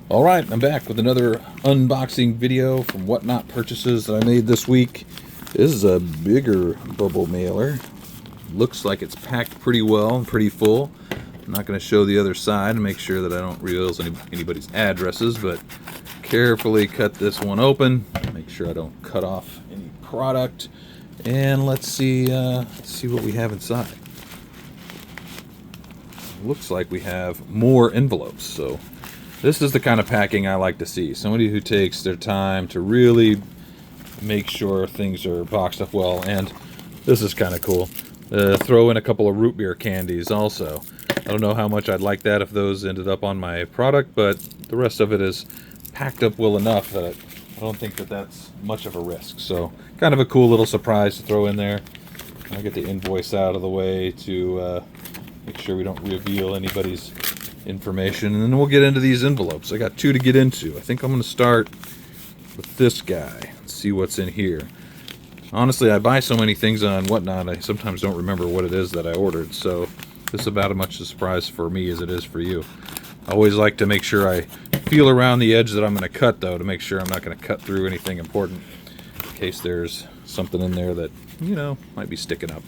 Alright, I'm back with another unboxing video from Whatnot purchases that I made this week. This is a bigger bubble mailer. Looks like it's packed pretty well and pretty full. I'm not going to show the other side and make sure that I don't reveal anybody's addresses, but carefully cut this one open. Make sure I don't cut off any product. And let's see what we have inside. Looks like we have more envelopes, so this is the kind of packing I like to see. Somebody who takes their time to really make sure things are boxed up well. And this is kind of cool. Throw in a couple of root beer candies also. I don't know how much I'd like that if those ended up on my product, but the rest of it is packed up well enough that I don't think that that's much of a risk. So kind of a cool little surprise to throw in there. I'll get the invoice out of the way to make sure we don't reveal anybody's information, and then we'll get into these envelopes. I got two to get into. I think I'm going to start with this guy and see what's in here. Honestly, I buy so many things on Whatnot, I sometimes don't remember what it is that I ordered, so this is about as much a surprise for me as it is for you. I always like to make sure I feel around the edge that I'm going to cut, though, to make sure I'm not going to cut through anything important in case there's something in there that, you know, might be sticking up.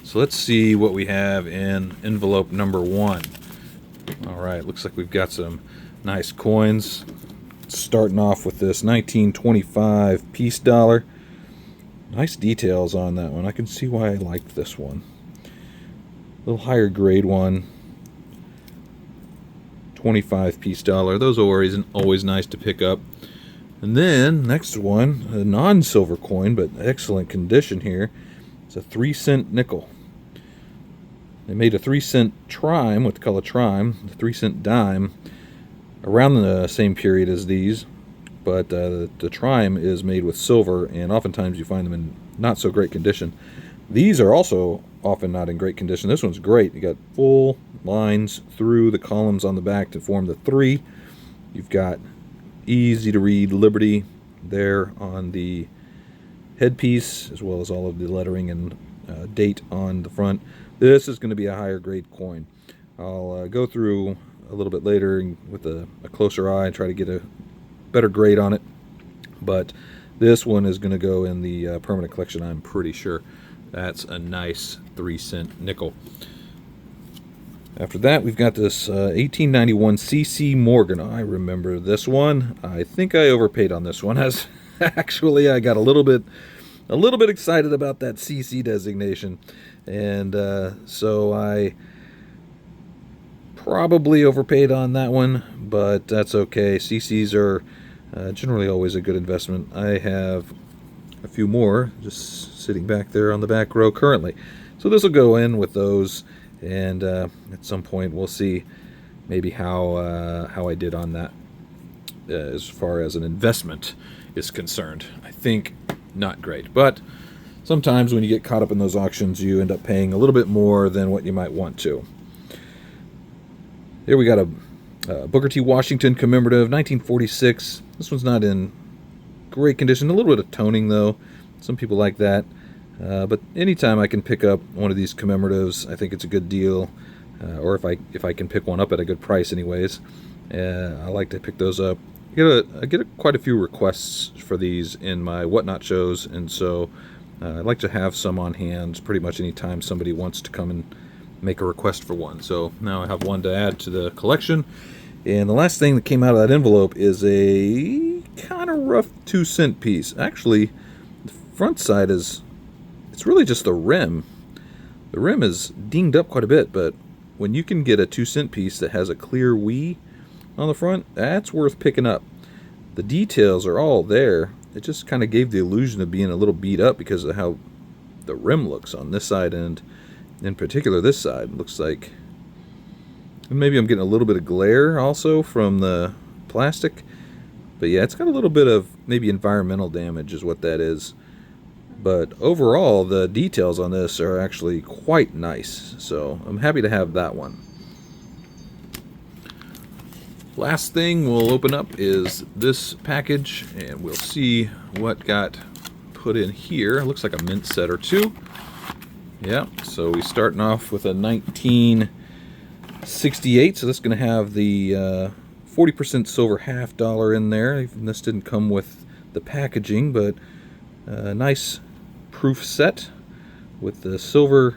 So let's see what we have in envelope number 1. Alright, looks like we've got some nice coins. Starting off with this 1925 piece dollar. Nice details on that one. I can see why I liked this one. A little higher grade one. 25 piece dollar. Those are always nice to pick up. And then, next one, a non-silver coin, but excellent condition here. It's a 3-cent nickel. They made a 3-cent trime with the color trime, the 3-cent dime, around the same period as these, but the trime is made with silver, and oftentimes you find them in not so great condition. These are also often not in great condition. This one's great. You got full lines through the columns on the back to form the 3. You've got easy to read Liberty there on the headpiece, as well as all of the lettering and date on the front. This is going to be a higher grade coin. I'll go through a little bit later with a closer eye and try to get a better grade on it. But this one is going to go in the permanent collection, I'm pretty sure. That's a nice 3-cent nickel. After that, we've got this 1891 C.C. Morgan. I remember this one. I think I overpaid on this one. As actually, I got a little bit excited about that CC designation, and so I probably overpaid on that one, but that's okay. CCs are generally always a good investment. I have a few more just sitting back there on the back row currently, so this will go in with those, and at some point we'll see maybe how I did on that as far as an investment is concerned. I think not great, but sometimes when you get caught up in those auctions, you end up paying a little bit more than what you might want to. Here we got a Booker T. Washington commemorative, 1946. This one's not in great condition. A little bit of toning, though. Some people like that. But anytime I can pick up one of these commemoratives, I think it's a good deal. Or if I can pick one up at a good price anyways, I like to pick those up. I get quite a few requests for these in my Whatnot shows, and so I'd like to have some on hand pretty much any time somebody wants to come and make a request for one. So now I have one to add to the collection. And the last thing that came out of that envelope is a kind of rough 2-cent piece. Actually, the front side it's really just the rim. The rim is dinged up quite a bit, but when you can get a 2-cent piece that has a clear "we" on the front, that's worth picking up. The details are all there. It just kind of gave the illusion of being a little beat up because of how the rim looks on this side, and in particular this side looks like, and maybe I'm getting a little bit of glare also from the plastic, but yeah, it's got a little bit of maybe environmental damage is what that is. But overall, the details on this are actually quite nice, so I'm happy to have that one. Last thing we'll open up is this package, and we'll see what got put in here. It looks like a mint set or two. Yeah, so we're starting off with a 1968, so that's going to have the 40% silver $half in there. Even this didn't come with the packaging, but a nice proof set with the silver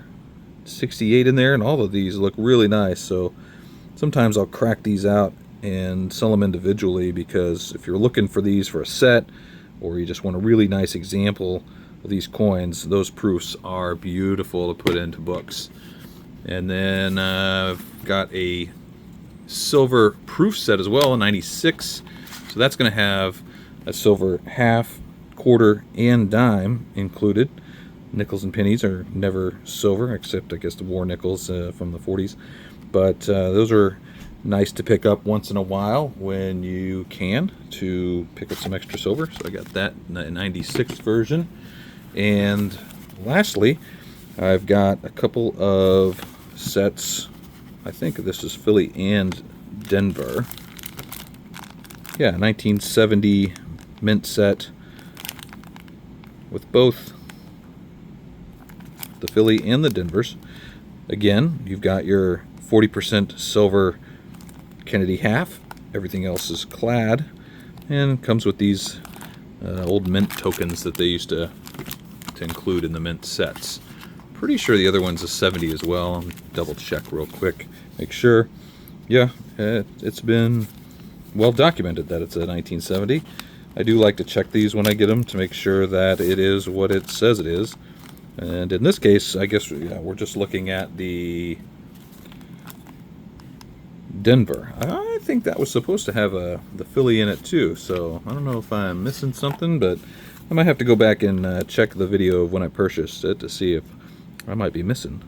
68 in there, and all of these look really nice. So sometimes I'll crack these out and sell them individually, because if you're looking for these for a set, or you just want a really nice example of these coins, those proofs are beautiful to put into books. And then I've got a silver proof set as well, a 96. So that's going to have a silver half, quarter, and dime included. Nickels and pennies are never silver, except I guess the war nickels from the 40s. But those are nice to pick up once in a while when you can, to pick up some extra silver. So I got that 96 version. And lastly, I've got a couple of sets. I think this is Philly and Denver. Yeah, 1970 mint set with both the Philly and the Denvers. Again, you've got your 40% silver Kennedy half. Everything else is clad, and comes with these old mint tokens that they used to include in the mint sets. Pretty sure the other one's a 70 as well. I'll double check real quick, make sure. Yeah, it's been well documented that it's a 1970. I do like to check these when I get them to make sure that it is what it says it is. And in this case, I guess we're just looking at the Denver. I think that was supposed to have the Philly in it too, so I don't know if I'm missing something, but I might have to go back and check the video of when I purchased it to see if I might be missing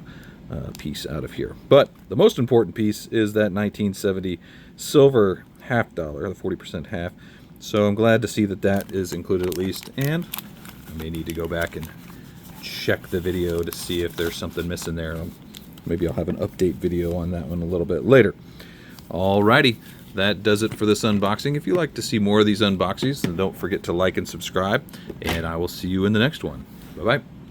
a piece out of here. But the most important piece is that 1970 silver $half, the 40% half. So I'm glad to see that that is included at least, and I may need to go back and check the video to see if there's something missing there. Maybe I'll have an update video on that one a little bit later. Alrighty, that does it for this unboxing. If you like to see more of these unboxings, then don't forget to like and subscribe, and I will see you in the next one. Bye-bye.